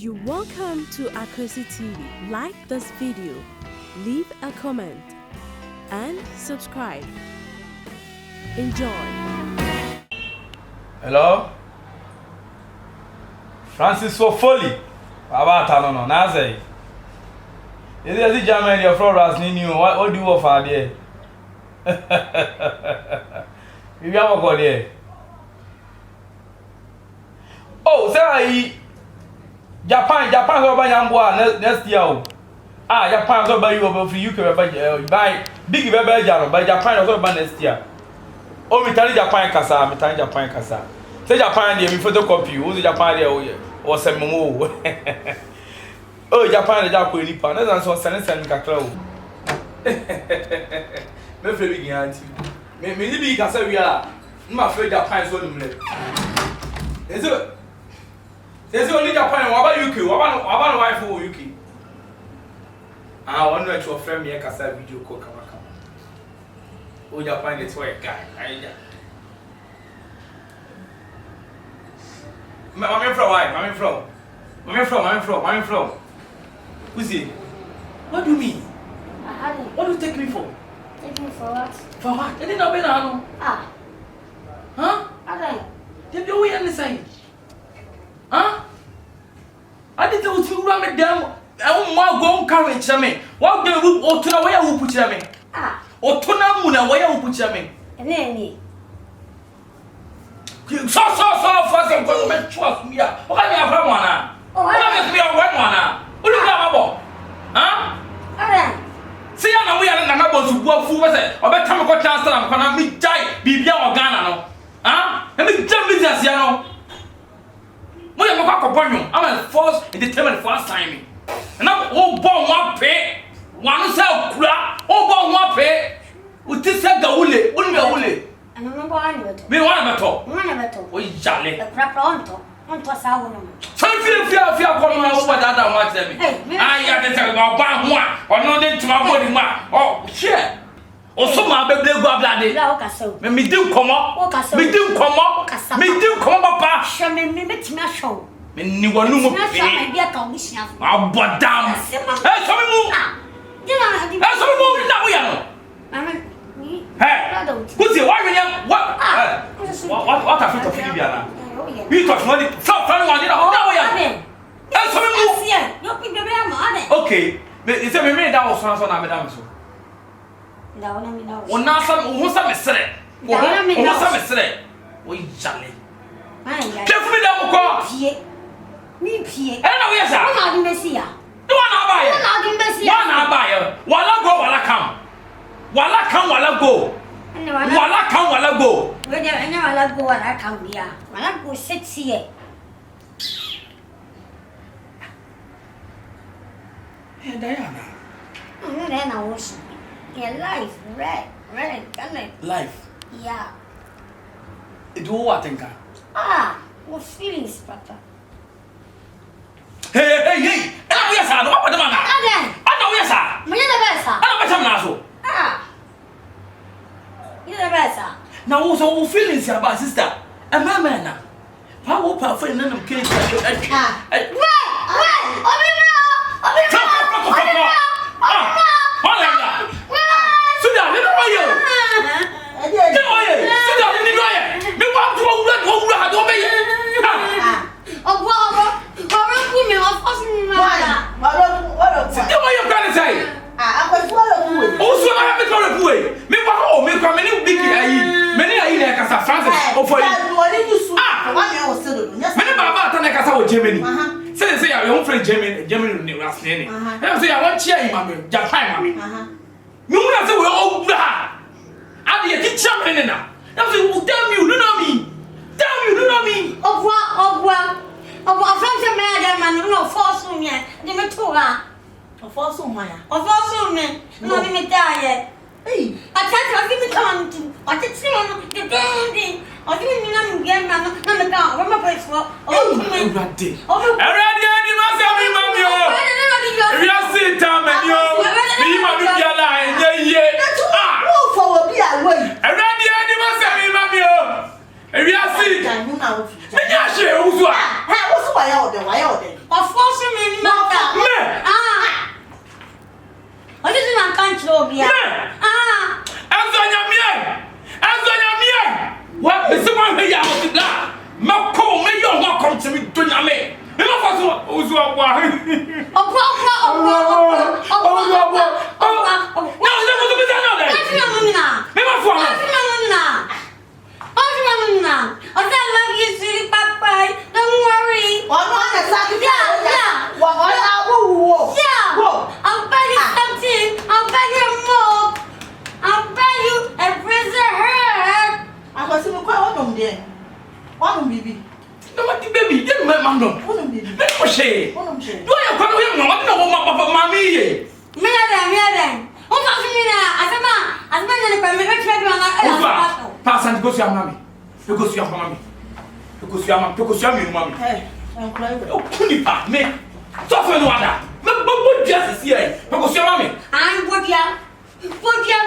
You're welcome to AKWASI TV. Like this video, leave a comment, and subscribe. Enjoy. Hello? Francis Foley. Baba Tanono, Naze. Is it the German your flowers need what do you offer there? You have got there. Oh, say Japan over Yamboa next year. Japan over you over free UK buy big baby by Japan over next year. Oh, me tell Japan Casa, me tell Japan Casa. Say Japan there, me photocopy. Who's the Japan there or some more? Oh, Japan the Japan nipa. That's so send kakra. Me free big auntie. Me big Casa we are. Me free Japan so nimle. There's only Japan. What about UK? What about wife for UK? I want to friend me Casa video call come. Oh, Japan is where guy. I'm from. Who's he? What do you mean? What do you take me for? Take me for what? For what? I didn't know Ben. Huh? Did you hear anything? Huh? I didn't know you run me down. I won't go courage me. What do you or to the way I will put me? Or to Namuna, where I will put me? And then So fast and government trust me. What can you have one? Oh, I have me a one. What do you have about? Huh? See, I know we are not about to go for it. Or better come across chance and I'm going to die, be beyond Ghana. Huh? And we jump business, you know. We have a companion. I'm a force and determined first time. And I'm all born one pay. One self crap, all born one pay. With this head the woolly, wouldn't be a woolly. and I'm not Me one of it. one of it. We jolly. The crap on to a sound. So fear coming over that I watch them. I got to tell about one or no need to my body. Oh, shit. Or some my baby go bloody. Me do come up. Me do come up. Me do come up, papa. Show me my show. Me knew one more. I'll but damn. Hey, some move. Hey, some move. Now we are. Hey, who's the why? What have you to figure out? You talk money. Stop trying to now we are. Hey, some move. Okay. Is it me that was answer now, madam? On now some who's a mystery. What's a mystery? We jolly. Give me that call. Me pie. And now yes, I'm not in Messia. No one buy it. I'm not in Messia. One buy it. Walla go, walla come. Walla come, walla go. Walla come, walla go. When I never go and I come here. When I go 6 years. Hey, Diana. Then I was your life, red, Life. yeah. Do what think? What feelings, Papa? Hey. And now yes, I know what the man. I know yes, sir. You're the best, I know what you're the best. now also feelings about sister. And my man. How will I find none of kids? Germany. Say I don't friend Germany last name. I say I want cheer mommy, Japan mommy. You want to say we all blah. I be a teacher now. I say damn you, do know me. Of what friends man, no force on yet. They me too Of also my. Of also me. No me die. Hey, I can't give me come to. I just see on the dandy. I didn't know again, no me down. Where my place for? Oh, ready. You must have me, mommy. If you see time and you be my media line, yeah. for be away. You must have me, mommy. If you see, I know now. I share who's what. What's why out there? Of course, Tobia. What is the one here out of that? Mako, may you not come to me to Yame. You know what's baby, you met Mandon. Let me say, do I have come here? No, I don't know what mammy. Pass and go to your mammy. You go to your mammy. You go to your mammy. You go to your mammy. Hey, I'm crying. Oh, Punipa, me. Suffer no other. But just is here. You go to your mammy. I'm good here. Good here,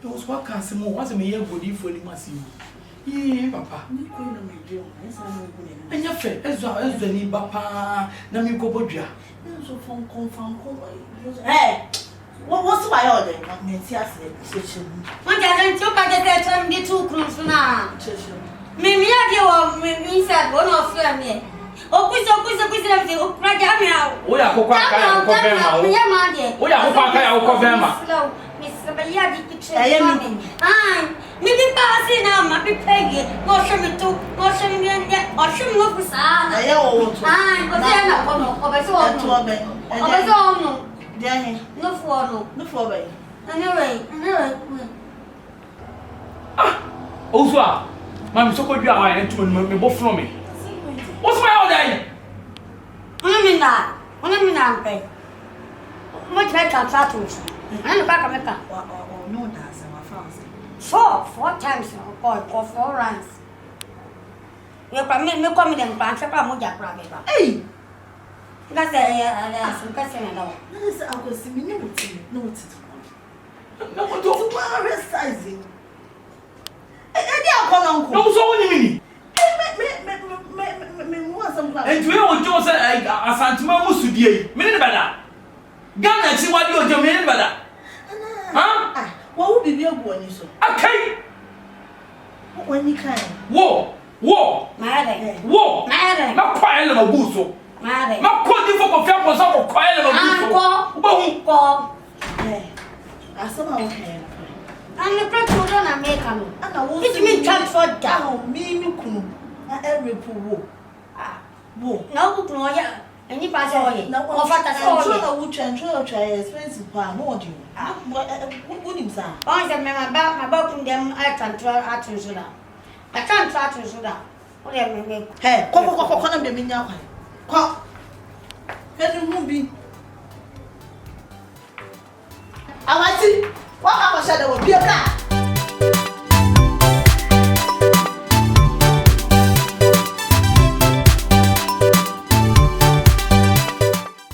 those what can say more was a mere body for the massive. Ye, papa. And your friend, as well as the name Papa, Namiko Bodja. So from confirm. Hey, what's my order? One doesn't took at the 2 cruise now. Maybe I do, said one of them. Okusie'S, we are Mr. Bayadi picture. Maybe passing now, my big peggy, motion me too, motion me and motion look with I old. But then I no for no for way. Anyway. also, Mammy, so good you are and to me both from me. What's my order? I'm pay. Much better tattoos. And back of Mecca. No, that's my France. 4 times or 4 runs. You come in, no coming and branch up a moja private. Hey! That's a question. That is our similarity. No, it's resizing. No, so many. And you will do a Santima Musudi, minute better. Ghana, see what you're doing better. Huh? What would be your boy? Okay. When you can. War. Madam. Not quite a little booso. Madam. Not quite for example, some quite a little booso. I somehow can. And the president and make a move. And I won't mean transfer down. Me, every pool. No, and if I saw it, no, I would try expensive part more do. What would him say? I said, my boat them, I can't try to Sudan. I can't try to Sudan. Hey, come the minyan. Come. Can you be? I want to. What I was said, there will be a car.